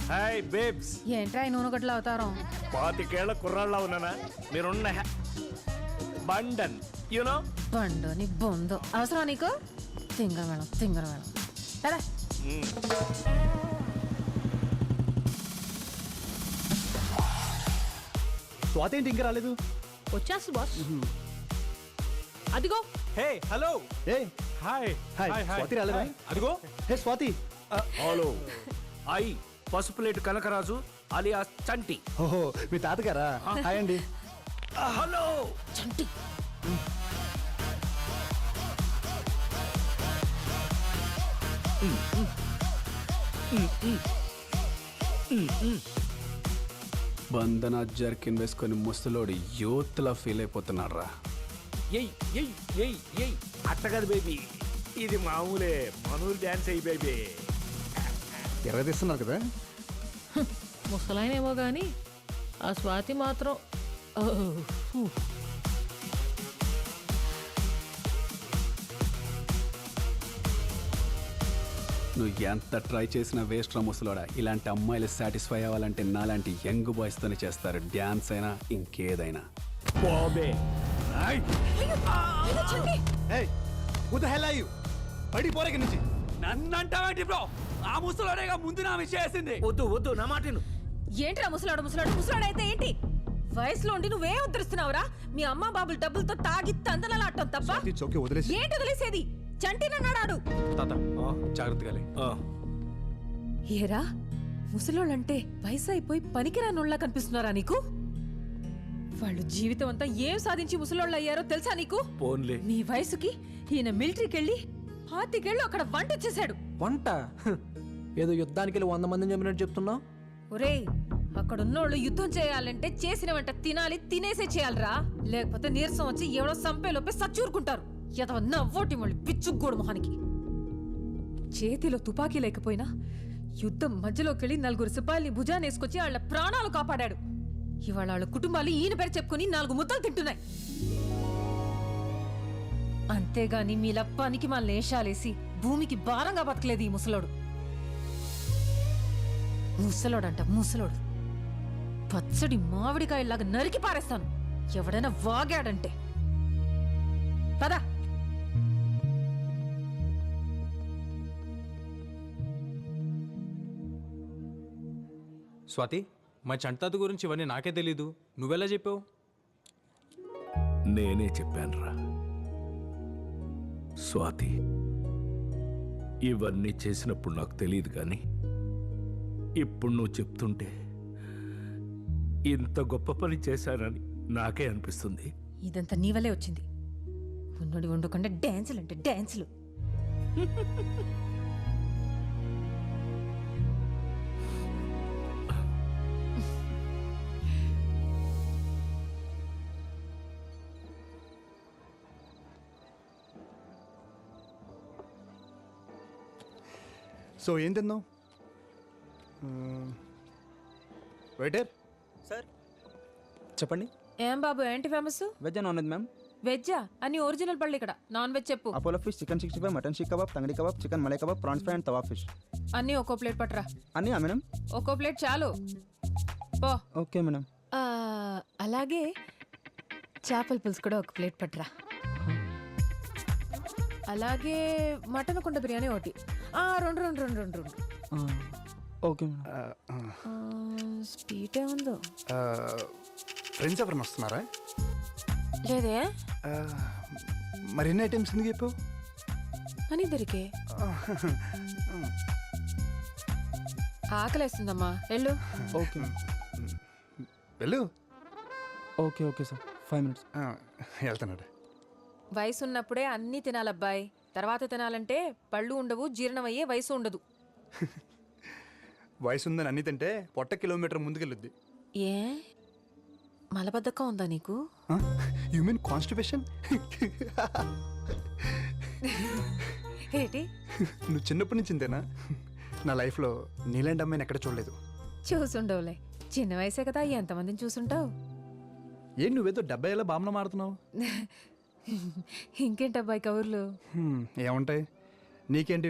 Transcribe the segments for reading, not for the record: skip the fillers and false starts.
Hi babes. ఏంట్రా ఈ నూనె గట్ల అవతారం? 25 కుర్రాళ్ళ ఉన్నానా? మీరున్న బండన్ యూనో. బండు నీ బొందు అవసరం నీకు? తింగర మేడం కదా. స్వాతి ఏంటి ఇంకా రాలేదు? వచ్చేస్తుంది బాస్. అదిగో. Hey hello. ఏ హాయ్ హాయ్ స్వాతి రాలేదా? అదిగో. Hey Swathi. Hello. I Pasupuleti Kanakaraju alias Chanti. ఓహో మీ తాతగారా? హాయ్ అండి. హలో చంటి. బంధన జర్కిన్ వేసుకొని ముసలోడు యూత్లా ఫీల్ అయిపోతున్నాడు రా. ఎయ్ ఎయ్ ఎయ్ ఎయ్ అట్ట కదా బేబీ, ఇది మామూలే మనూరు డాన్స్ అయ్యి బేబీ. ఎర్రదీస్తున్నారు కదా? ముసలాయనేమో గాని ఆ స్వాతి మాత్రం నువ్వు ఎంత ట్రై చేసినా వేస్ట్ రా ముసలోడా. ఇలాంటి అమ్మాయిలు సాటిస్ఫై అవ్వాలంటే నాలాంటి యంగ్ బాయ్స్తోనే చేస్తారు, డ్యాన్స్ అయినా ఇంకేదైనా. బాబే ఏయ్ who the hell are you? పడిపోరే ఇక్కడి నుంచి. నన్నంటావేంటి బ్రో? ఆ ముసలోడేగా ముందు నా విషయం వేసింది. వద్దు వద్దు నా మాటను. ఏంట్రా ముసలాడు అయితే ఏంటి? వయసులో ఉండి నువ్వేం ఉద్ధరిస్తున్నావురా? మీ అమ్మ బాబులు డబ్బులతో తాగి తందనలాడటం తప్ప ఇట్స్ ఓకే, వదిలేసి. ఏంటి వదిలేసేది? చంటి నన్నాడాడు. తాత జాగ్రత్తగా. ఏరా ముసలోళ్ళంటే వయసు అయిపోయి పనికిరానోళ్ళ కనిపిస్తున్నారా నీకు? వాళ్ళు జీవితం అంతా ఏం సాధించి ముసలోళ్ళు అయ్యారో తెలుసా నీకు? పోన్లే. మీ వయసుకి ఈయన మిలిటరీకెళ్ళి 5 ఏళ్ళు అక్కడ వంట చేశాడు. వంట? ఏదో యుద్ధానికి వెళ్ళి 100 మందిని చంపినట్టు చెప్తున్నావు. ఒరేయ్ అక్కడున్నోళ్ళు యుద్ధం చేయాలంటే చేసిన వంట తినాలి, తినేసే చేయాలరా. లేకపోతే నీరసం వచ్చి ఎవడో సంపేలోపే సచ్చూరుకుంటారు. ఎదవ నవ్వోటి మళ్ళీ పిచ్చుగోడు మొహానికి. చేతిలో తుపాకీ లేకపోయినా యుద్ధం మధ్యలోకెళ్ళి 4 సిపాయిల్ని భుజానేసుకొచ్చి వాళ్ళ ప్రాణాలు కాపాడాడు. ఇవాళ వాళ్ళ కుటుంబాలు ఈయన పేరు చెప్పుకుని 4 ముద్దలు తింటున్నాయి. అంతేగాని మీలా పనికి మా లేషాలేసి భూమికి భారంగా బతకలేదు ఈ ముసలోడు. ముసలోడు పచ్చడి మామిడికాయలాగా నరికి పారేస్తాను ఎవడైనా వాగాడంటే. పదా. స్వాతి, మా చంటాత గురించి ఇవన్నీ నాకే తెలీదు, నువ్వెలా చెప్పావు? నేనే చెప్పానురా స్వాతి. ఇవన్నీ చేసినప్పుడు నాకు తెలియదు కానీ ఇప్పుడు నువ్వు చెప్తుంటే ఇంత గొప్ప పని చేశానని నాకే అనిపిస్తుంది. ఇదంతా నీ వల్లే వచ్చింది. ఉన్నోడి వండుకుండా డాన్సులు అంటే డాన్సులు. సో ఏం తిన్నావు? వెయిటర్. సార్ చెప్పండి. ఏం బాబు ఏంటి famous? Veg non veg ma'am? వెజ్జా? అని ఒరిజినల్ పళ్ళు ఇక్కడ. నాన్ వెజ్ చెప్పు. Apollo fish, chicken 65, mutton seekh kebab, tangdi kebab, chicken malai kebab, prawns fry and tawa fish. అన్నీ ఒక్కో ప్లేట్ పట్టరా. అన్నీ మేడం? ఒక్కో ప్లేట్ చాలు పో. Okay madam. అలాగే చేపల పులుసు కూడా ఒక ప్లేట్ పట్టరా. అలాగే మటన్ కుండ బిర్యానీ ఒకటి. రెండు. Okay madam. స్వీట్ ఏముందో? ఫ్రెండ్స్ ఎవరైనా వస్తున్నారా? లేదే. మరి ఎన్ని ఐటమ్స్ ఎందుకు చెప్పావు? అని ఇద్దరికే ఆకలేస్తుందమ్మా, వెళ్ళు. ఓకే వెళ్ళు. Okay okay sir, 5 minutes. వెళ్తున్నాడు. వయసు ఉన్నప్పుడే అన్నీ తినాలబ్బాయి. తర్వాత తినాలంటే పళ్ళు ఉండవు, జీర్ణమయ్యే వయసు ఉండదు. వయసు ఉందని అన్ని తింటే పొట్ట కిలోమీటర్ ముందుకెళ్ళుద్ది. ఏ మలబద్ధకం ఉందా నీకు? You mean constipation? ఏంటి? నువ్వు చిన్నప్పటి నుంచి ఇంతేనా? నా లైఫ్లో నీలాంటి అమ్మాయిని ఎక్కడ చూడలేదు. చూసుండవులే, చిన్న వయసే కదా, ఎంతమందిని చూసుంటావు. ఏం నువ్వేదో 70 ఏళ్ళ బామ్మ మారుతున్నావు? ఇంకేంటబ్బాయి కబుర్లు? ఏముంటాయి, నీకేంటి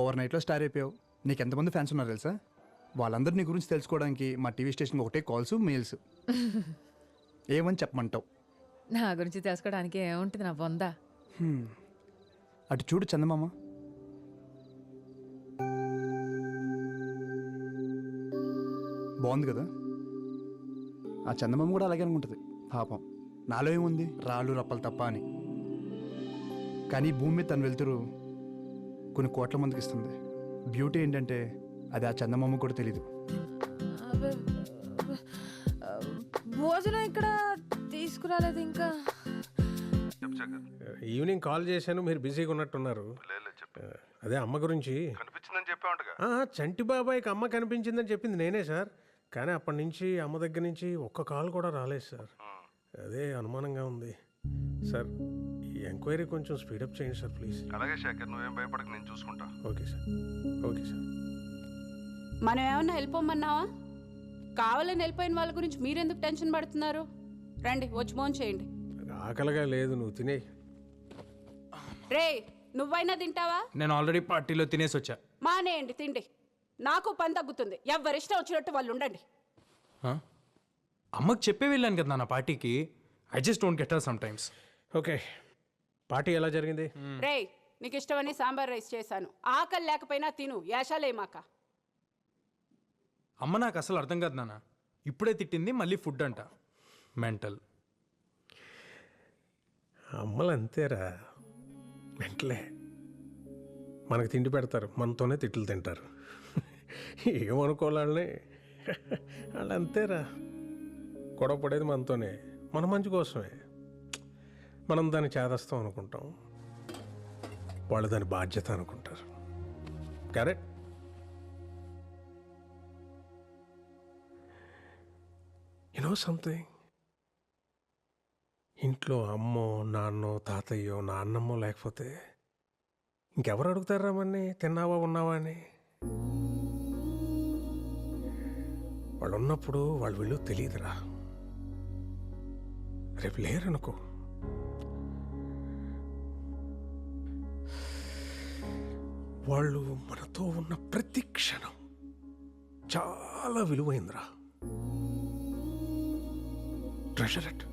ఓవర్ నైట్లో స్టార్ అయిపోయావు. నీకు ఎంతమంది ఫ్యాన్స్ ఉన్నారు తెలుసా? వాళ్ళందరూ నీ గురించి తెలుసుకోవడానికి మా టీవీ స్టేషన్కి ఒకటే కాల్స్, మెయిల్స్. ఏమని చెప్పమంటావు? నా గురించి తెలుసుకోవడానికి ఏముంటుంది నా బొందా. అటు చూడు చందమామ. బాగుంది కదా? ఆ చందమామ కూడా అలాగే అనుకుంటుంది పాపం. నాలో ఏముంది, రాళ్ళు రప్పలు తప్ప అని. కానీ ఈ భూమి మీద తను వెళ్తురు కొన్ని కోట్ల మందికి ఇస్తుంది. బ్యూటీ ఏంటంటే అది ఆ చందమామ కూడా తెలీదు. భోజనం ఇక్కడ తీసుకురాలేదు ఇంకా. ఈవినింగ్ కాల్ చేశాను, మీరు బిజీగా ఉన్నట్టున్నారు. అదే అమ్మ గురించి కనిపించిందని చెప్పామంటగా. చంటి బాబాయ్కి అమ్మ కనిపించిందని చెప్పింది నేనే సార్. కానీ అప్పటి నుంచి అమ్మ దగ్గర నుంచి ఒక్క కాల్ కూడా రాలేదు సార్. అదే అనుమానంగా ఉంది సార్. ఈ ఎంక్వైరీ కొంచెం స్పీడప్ చేయండి సార్ ప్లీజ్. అలాగే శేఖర్, నువ్వేం భయపడక, నేను చూసుకుంటా. Okay sir, okay sir. మనం ఏమన్నా వెళ్ళిపోమన్నావా? కావాలని వెళ్ళిపోయిన వాళ్ళ గురించి మీరెందుకు టెన్షన్ పడుతున్నారు? రండి వచ్చి ఫోన్ చేయండి. ఆకలిగా లేదు, నువ్వు తినే. రే, నువ్వైనా తింటావా? నేను ఆల్రెడీ పార్టీలో తినేసి వచ్చా. మానేయండి తిండి, నాకు పని తగ్గుతుంది. ఎవరిష్టం వచ్చినట్టు వాళ్ళు ఉండండి. అమ్మకి చెప్పే వెళ్ళాను కదా నా పార్టీకి. I just don't get her some times. Okay, party ఎలా జరిగింది? రే, నీకు ఇష్టమని సాంబార్ రైస్ చేశాను. ఆకలి లేకపోయినా తిను, యాషాలేమాక. అమ్మ నాకు అసలు అర్థం కాదు నాన్న. ఇప్పుడే తిట్టింది, మళ్ళీ ఫుడ్ అంట. మెంటల్. అమ్మలు అంతేరా, వెంటలే. మనకు తిండి పెడతారు, మనతోనే తిట్లు తింటారు. ఏమనుకోవాలని వాళ్ళు అంతేరా. గొడవ పడేది మనతోనే, మన మంచి కోసమే. మనం దాన్ని చేదస్తాం అనుకుంటాం, వాళ్ళు దాని బాధ్యత అనుకుంటారు. కరెక్ట్. యు నో సంథింగ్, ఇంట్లో అమ్మో, నాన్నో, తాతయ్యో, నాన్నమ్మో లేకపోతే ఇంకెవరు అడుగుతారా మన్ని తిన్నావా, ఉన్నావా అని? వాళ్ళు ఉన్నప్పుడు వాళ్ళు వీళ్ళు తెలియదురా. రేపు లేరనుకో, వాళ్ళు మనతో ఉన్న ప్రతి క్షణం చాలా విలువైందిరా. Treasure it,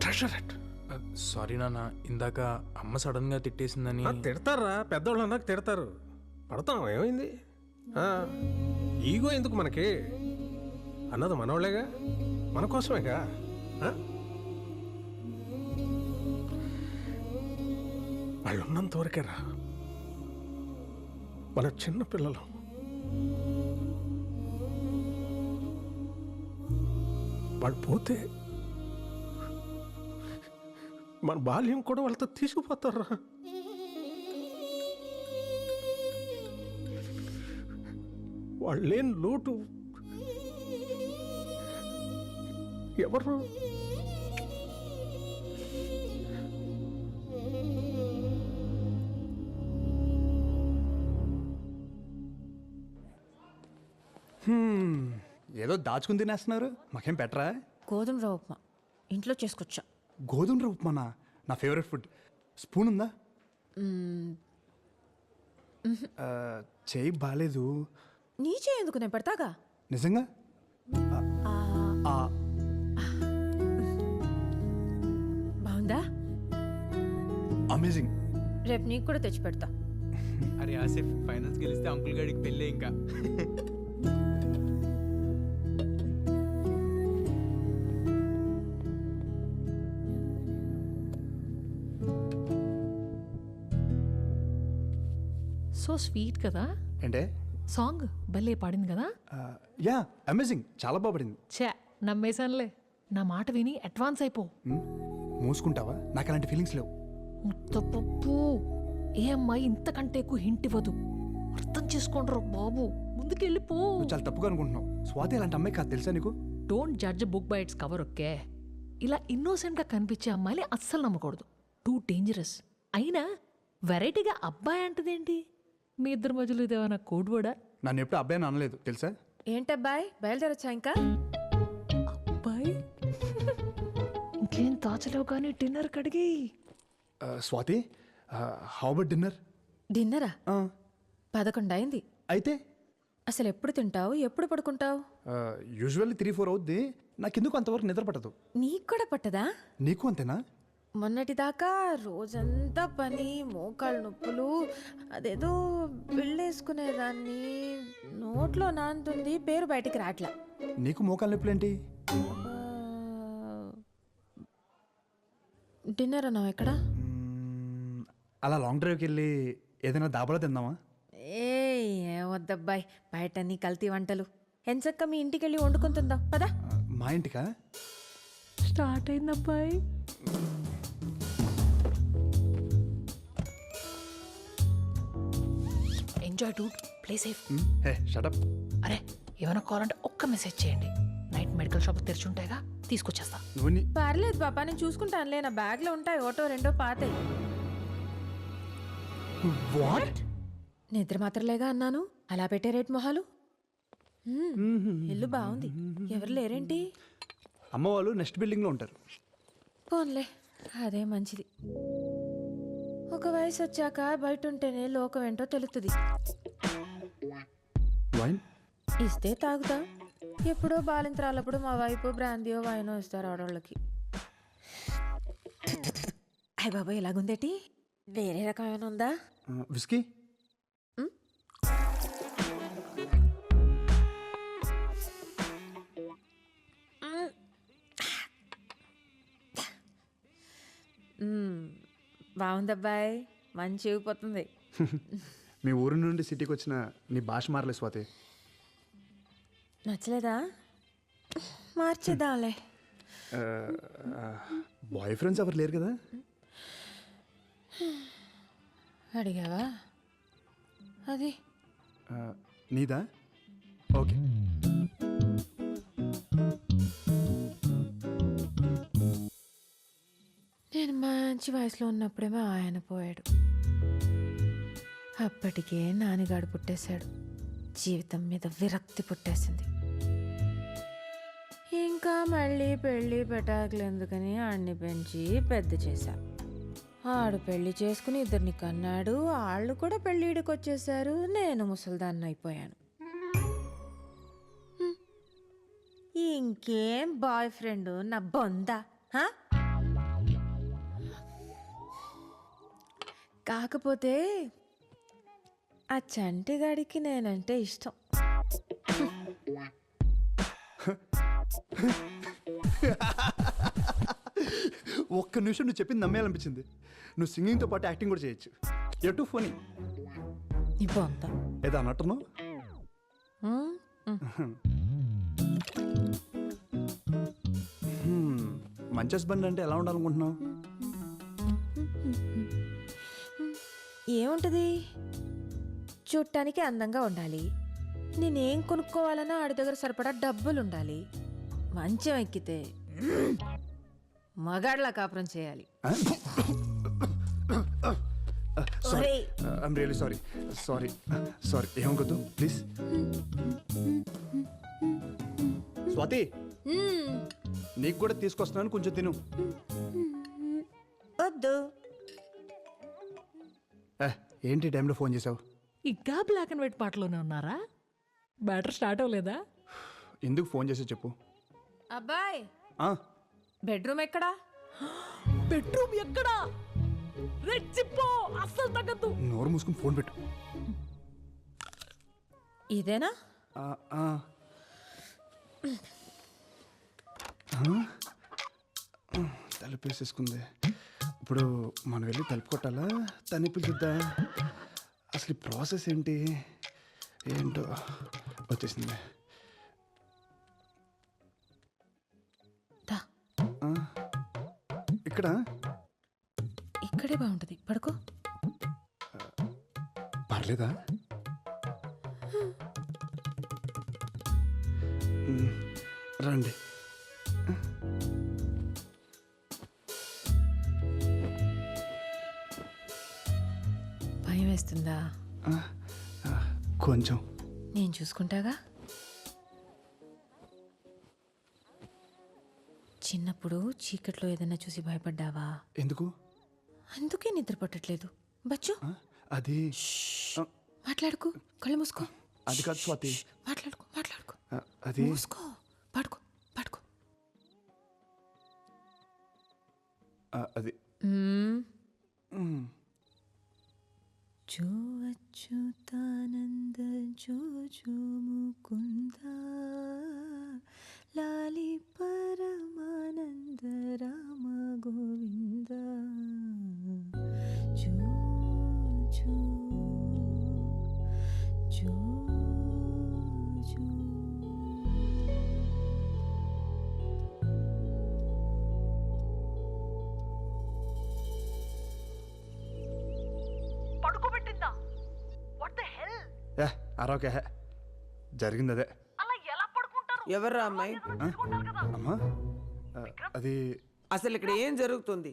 treasure it. Sorry నాన్న, ఇందాక అమ్మ సడన్గా తిట్టేసిందని. తిడతారా, పెద్దోళ్ళు అన్నాక తిడతారు. పడతాం, ఏమైంది? ఈగో ఎందుకు మనకి? అన్నది మనోళ్ళేగా, మన కోసమేగా. వాళ్ళు ఉన్నంత వరకేరా మన చిన్న పిల్లలు. వాళ్ళు పోతే మన బాల్యం కూడా వాళ్ళతో తీసుకుపోతారా. వాళ్ళు లేని లోటు ఎవరు? ఏదో దాచుకుని తినేస్తున్నారు, మాకేం పెట్టరా? గోధుమ రవ్వ ఉప్మా ఇంట్లో చేసుకొచ్చా. గోధుమ రవ్వ ఉప్మానా? నా ఫేవరెట్ ఫుడ్. స్పూన్ ఉందా? చేయి బాగాలేదు. నీ చేయి ఎందుకు, నేను పెడతాగా. నిజంగా? బాగుందా? అమేజింగ్. రేపు నీకు కూడా తెచ్చి పెడతా. అరే ఆసిఫ్, ఫైనల్స్ గెలిస్తే అంకుల్ గాడికి పెళ్ళే ఇంకా. సో స్వీట్ కదా ఏంటే? సాంగ్. భలే పాడింది కదా. యా, అమేజింగ్, చాలా బాగుపడింది. ఛే, నమ్మేశానులే. నా మాట విని అడ్వాన్స్ అయిపో. మూసుకుంటావా? నాకు అలాంటి ఫీలింగ్స్ లేవు. ముత్తపప్పు, ఏ అమ్మాయి ఇంతకంటే ఎక్కువ హింట్ ఇవ్వదు. అర్థం చేసుకుంటారు బాబు, ముందుకెళ్ళిపో. నువ్వు చాలా తప్పుగా అనుకుంటున్నావు. స్వాతి అలాంటి అమ్మాయి కాదు, తెలుసా నీకు? Don't judge book by its cover. Okay, ఇలా ఇన్నోసెంట్గా కనిపించే అమ్మాయిని అస్సలు నమ్మకూడదు. Too dangerous. అయినా వెరైటీగా అబ్బాయి అంటదేంటి? మీ ఇద్దరి మధ్యలో ఇదేమన్నా కోడ్ వర్డా? నన్ను ఎప్పుడు అబ్బాయి అనలేదు, తెలుసా? ఏంటబ్బాయ్, బయలుదేరొచ్చా ఇంకా? అబ్బాయి ఇంకేం దాచలేవు కానీ డిన్నర్ కడిగి. Swathi, how about dinner? డిన్నరా ఆ, 11 అయింది. అయితే అసలు ఎప్పుడు తింటావు, ఎప్పుడు పడుకుంటావు? యూజువల్లీ 3-4 అవుద్ది. నాకెందుకు అంతవరకు నిద్ర పట్టదు. నీకు కూడా పట్టదా? నీకు అంతేనా? మొన్నటిదాకా రోజంతా పని, మోకాళ్ళ నొప్పులు, అదేదో బిళ్ళేసుకునేదాన్ని, నోట్లో నానుతుంది, పేరు బయటికి రాట్లా. నీకు మోకాలు నొప్పులేంటి? డిన్నర్ అన్నావు ఎక్కడా? అలా లాంగ్ డ్రైవ్కి వెళ్ళి ఏదైనా దాబాలో తిందామా? ఏం వద్దబ్బాయి, బయట నీ కల్తీ వంటలు. ఎంచక్క మీ ఇంటికి వెళ్ళి వండుకొని తిందాం పదా. మా ఇంటికా? స్టార్ట్ అయింది అబ్బాయి. Enjoy dude, play safe. Hey shut up. అరే ఏమైనా కావాలంటే ఒక్క మెసేజ్ చేయండి. నైట్ మెడికల్ షాప్ తెరిచి ఉంటాయిగా, తీసుకొచ్చేస్తా. నువ్వు పర్లేదు పాపా, నేను చూసుకుంటానులే. నా బ్యాగ్లో ఉంటాయి, ఒకటో రెండో పాతాయి. వాట్? నిద్ర మాత్రలేగా అన్నాను, అలా పెట్టే రేట్ మొహాలు. ఇల్లు బాగుంది, ఎవరు లేరేంటి? అమ్మ వాళ్ళు నెక్స్ట్ బిల్డింగ్లో ఉంటారు. పోన్లే, అదే మంచిది. ఒక వయసు వచ్చాక బయట ఉంటేనే లోకం ఏంటో తెలుస్తుంది. వైన్ ఇస్తే తాగుతా. ఎప్పుడో బాలింతరాలప్పుడు మా వైపు బ్రాందీయో వైనో ఇస్తారు ఆడవాళ్ళకి. అయ్య బాబా, ఇలాగుందేటి? వేరే రకమైన ఉందా? విస్కీ? బాగుందబ్బాయి, మంచి ఊగిపోతుంది. మీ ఊరు నుండి సిటీకి వచ్చిన నీ భాష మారలే స్వాతి. నచ్చలేదా? మార్చేద్దాంలే. బాయ్ ఫ్రెండ్స్ ఎవరు లేరు కదా? అడిగావా? అది నీదా? ఓకే. నేను మంచి వయసులో ఉన్నప్పుడేమో ఆయన పోయాడు. అప్పటికే నాన్నగాడు పుట్టేశాడు. జీవితం మీద విరక్తి పుట్టేసింది. ఇంకా మళ్ళీ పెళ్ళి పెటాకులు ఎందుకని ఆడిని పెంచి పెద్ద చేశా. ఆడు పెళ్లి చేసుకుని 2 కన్నాడు. వాళ్ళు కూడా పెళ్ళిడికి వచ్చేసారు. నేను ముసల్దాన్ని అయిపోయాను. ఇంకేం బాయ్ ఫ్రెండ్ నా బొందా? కాకపోతే ఆ చంటిగాడికి నేనంటే ఇష్టం. ఒక్క నిమిషం నువ్వు చెప్పింది నమ్మేయాలనిపించింది. నువ్వు సింగింగ్తో పాటు యాక్టింగ్ కూడా చేయొచ్చు. ఎటు ఫోనీ నీ బొంద ఏదో అన్నట్టున్నావు. మంచి హస్బెండ్ అంటే ఎలా ఉండాలనుకుంటున్నావు? ఏముంటది, చూడటానికి అందంగా ఉండాలి. నేనేం కొనుక్కోవాలన్నా ఆడి దగ్గర సరిపడా డబ్బులు ఉండాలి. మంచం ఎక్కితే మగాడ్లా కాపురం చేయాలి. Sorry, I'm really sorry. Sorry sorry, ఏమనుకోద్దు ప్లీజ్. స్వాతి, నీకు కూడా తీసుకొస్తున్నాను, కొంచెం తిను. వద్దు. ఏంటి టైంలో ఫోన్ చేసావు? ఇంకా బ్లాక్ అండ్ వైట్ పాటలోనే ఉన్నారా? బ్యాటర్ స్టార్ట్ అవ్వలేదా? ఎందుకు ఫోన్ చేసి చెప్పు. అబ్బాయ్, ఆ, బెడ్రూమ్ ఎక్కడా? బెడ్రూమ్ ఎక్కడా? రెచ్చిపో, అస్సలు తగ్గద్దు. నోరు మూసుకుని ఫోన్ పెట్టు. ఇదేనా? ఆ, ఆ. తలుపు వేసేసుకుంది. ఇప్పుడు మనం వెళ్ళి తలుపు కొట్టాలా, తని పిలుద్దా? అసలు ఈ ప్రాసెస్ ఏంటి? ఏంటో వచ్చేసింది. ఇక్కడ ఇక్కడే బాగుంటది, పడుకో. పర్లేదా? రండి. భయం వేస్తుందా? కొంచెం. నేను చూసుకుంటాగా. చిన్నప్పుడు చీకట్లో ఏదైనా చూసి భయపడ్డావా? ఎందుకు? అందుకే నిద్ర పట్టట్లేదు. బచ్చు, అది మాట్లాడుకో, కళ్ళు మూసుకో. అది కాదు స్వాతి. మాట్లాడుకో. అది మూసుకో, పడుకో. అది जो अच्युतानंद जो मुकुंद लाली परमानंद राम गोविंद जो जो जो जो పడుకోబెట్టిందా? What the hell? ఏ అరవకే జరిగింది అదే. అలా ఎలా పడుకుంటారు? ఎవర్రా అమ్మాయి? అమ్మా అది అసలు ఇక్కడ ఏం జరుగుతుంది?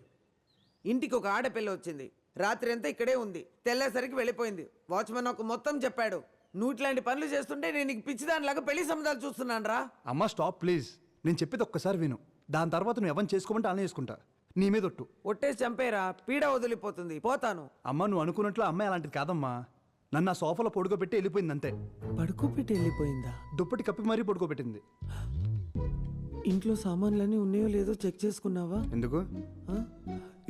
ఇంటికి ఒక ఆడపిల్ల వచ్చింది, రాత్రి అంతా ఇక్కడే ఉంది, తెల్లేసరికి వెళ్ళిపోయింది. వాచ్మెన్ నాకు మొత్తం చెప్పాడు. నువ్వు ఇట్లాంటి పనులు చేస్తుంటే నేను నీకు పిచ్చిదానిలాగా పెళ్లి సంబంధాలు చూస్తున్నాను రా. అమ్మా స్టాప్ ప్లీజ్. నేను చెప్పేది ఒక్కసారి విను. దాని తర్వాత నువ్వు ఎవరిని చేసుకోమంటే అలా చేసుకుంటా. నీ మీద ఒట్టు. ఒట్టేసి చంపేరా, పీడ వదిలిపోతుంది, పోతాను. అమ్మ నువ్వు అనుకున్నట్లు అమ్మాయి అలాంటిది కాదమ్మా. నన్ను ఆ సోఫాలో పడుకోబెట్టి వెళ్ళిపోయింది అంతే. పడుకోబెట్టి వెళ్ళిపోయిందా? దుప్పటి కప్పి మరీ పడుకోబెట్టింది. ఇంట్లో సామాన్లన్నీ ఉన్నాయో లేదో చెక్ చేసుకున్నావా? ఎందుకు?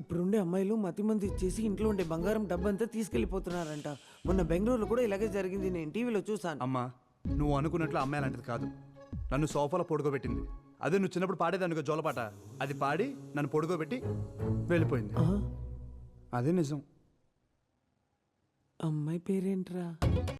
ఇప్పుడుండే అమ్మాయిలు మతిమంది ఇచ్చేసి ఇంట్లో ఉండే బంగారం డబ్బంతా తీసుకెళ్లిపోతున్నారంట. మొన్న బెంగళూరులో కూడా ఇలాగే జరిగింది, నేను టీవీలో చూసాను. అమ్మా నువ్వు అనుకున్నట్లు అమ్మాయి అలాంటిది కాదు. నన్ను సోఫాలో పడుకోబెట్టింది. అదే నువ్వు చిన్నప్పుడు పాడేదానికి జోలపాట, అది పాడి నన్ను పడుకోబెట్టి వెళ్ళిపోయింది. అదే నిజం. అమ్మాయి పేరేంట్రా?